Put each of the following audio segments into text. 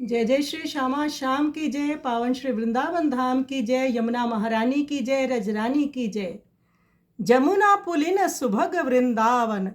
जय जय श्री श्यामा श्याम की जय, पावन श्री वृंदावन धाम की जय, यमुना महारानी की जय, रजरानी की जय। जमुना पुलिन सुभग वृंदावन,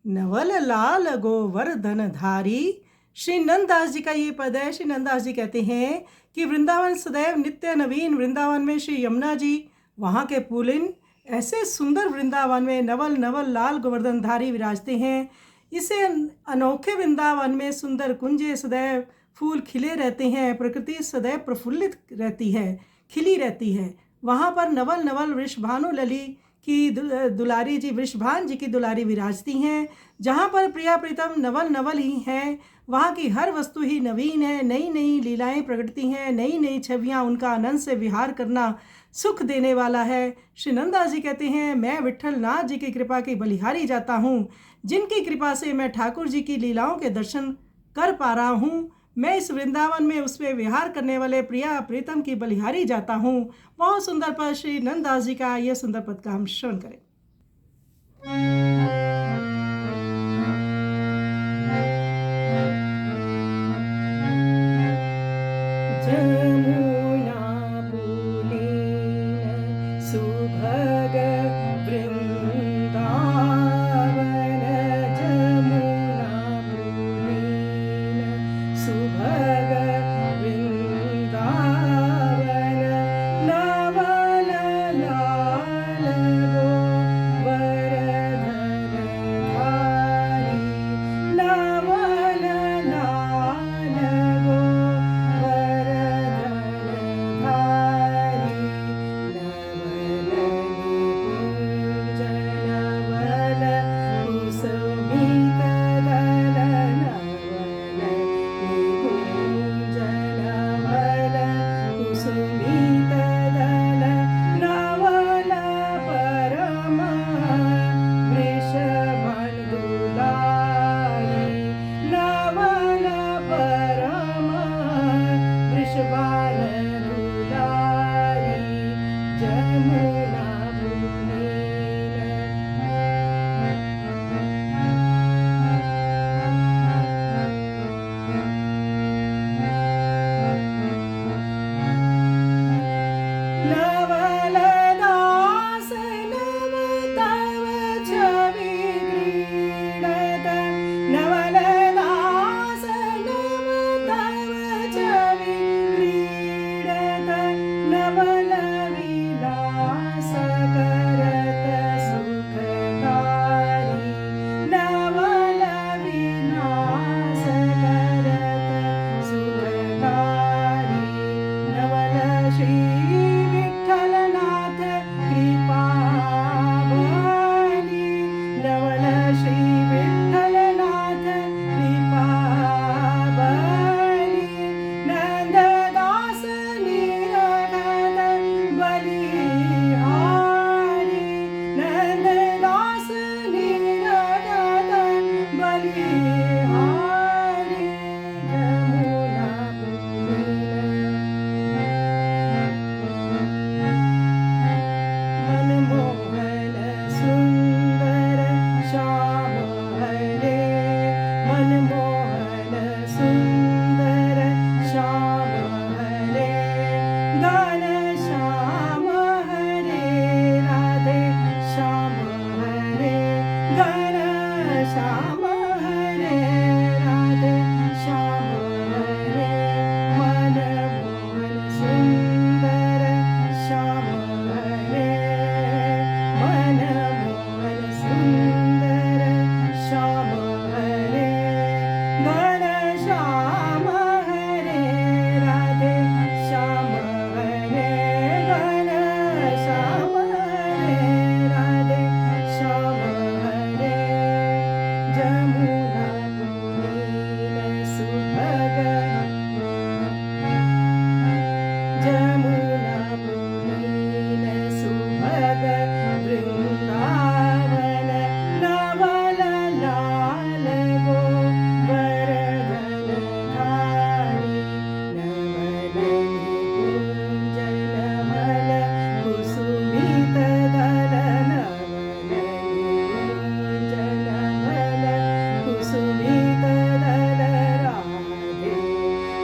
नवल लाल गोवर्धन धारी। श्री नंददास जी का ये पद है। श्री नंददास जी कहते हैं कि वृंदावन सदैव नित्य नवीन। वृंदावन में श्री यमुना जी, वहाँ के पुलिन, ऐसे सुंदर वृंदावन में नवल नवल लाल गोवर्धन धारी विराजते हैं। इसे अनोखे वृंदावन में सुंदर कुंजे, सदैव फूल खिले रहते हैं, प्रकृति सदैव प्रफुल्लित रहती है, खिली रहती है। वहाँ पर नवल नवल वृषभानु लली की दुलारी जी, वृषभान जी की दुलारी विराजती हैं। जहाँ पर प्रिया प्रीतम नवल नवल ही हैं, वहाँ की हर वस्तु ही नवीन है। नई नई लीलाएं प्रगटती हैं, नई नई छवियाँ, उनका आनंद से विहार करना सुख देने वाला है। श्री नंददास जी कहते हैं, मैं विट्ठल नाथ जी की कृपा की बलिहारी जाता हूँ, जिनकी कृपा से मैं ठाकुर जी की लीलाओं के दर्शन कर पा रहा हूँ। मैं इस वृंदावन में उसमें विहार करने वाले प्रिया प्रीतम की बलिहारी जाता हूँ। बहुत सुंदर पद श्री नंददास जी का, यह सुंदर पद का हम श्रवण करें। जमुना पुलिन सुभग वृंदावन, जमुना पुलिन सुभग वृंदावन, नवल लाल गोवर्धन धारी, नवल लाल गोवर्धन धारी, नवल निकुंज नवल कुसुमित दल, नवल निकुंज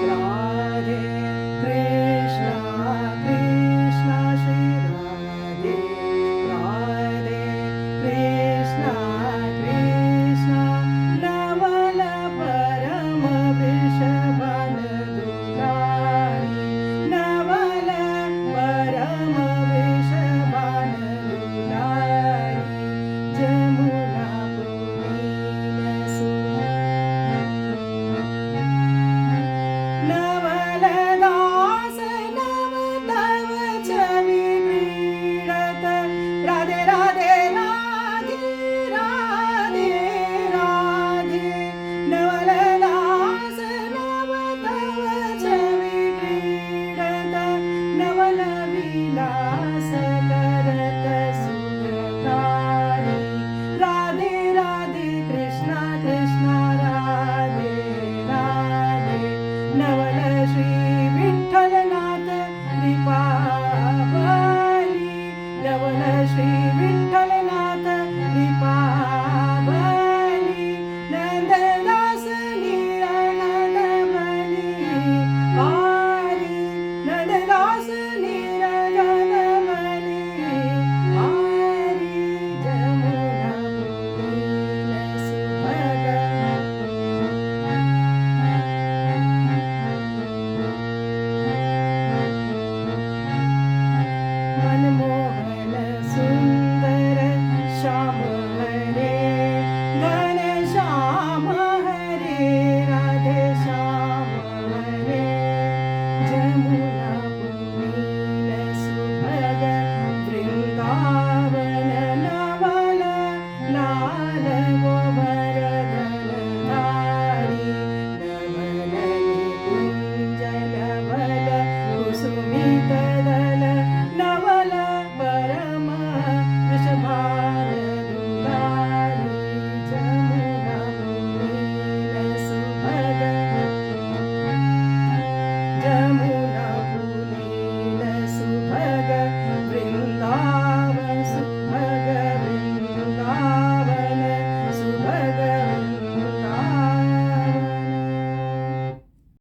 राधे कृष्णा कृष्णा श्री राधे राधे कृष्णा कृष्णा नवल परम वृषभान दुलारी नवल परम वृषभान दुलारी जमुना पुनीन नवलदास नव तव छवि क्रीडत राधे राधे राधे राधे राधे नवलदास नव तव छवि क्रीडत नवल विलास करत सुखकारी राधे राधे कृष्णा कृष्णा राधे राधे नवल श्री विठ्ठलनाथ कृपावली नवल श्री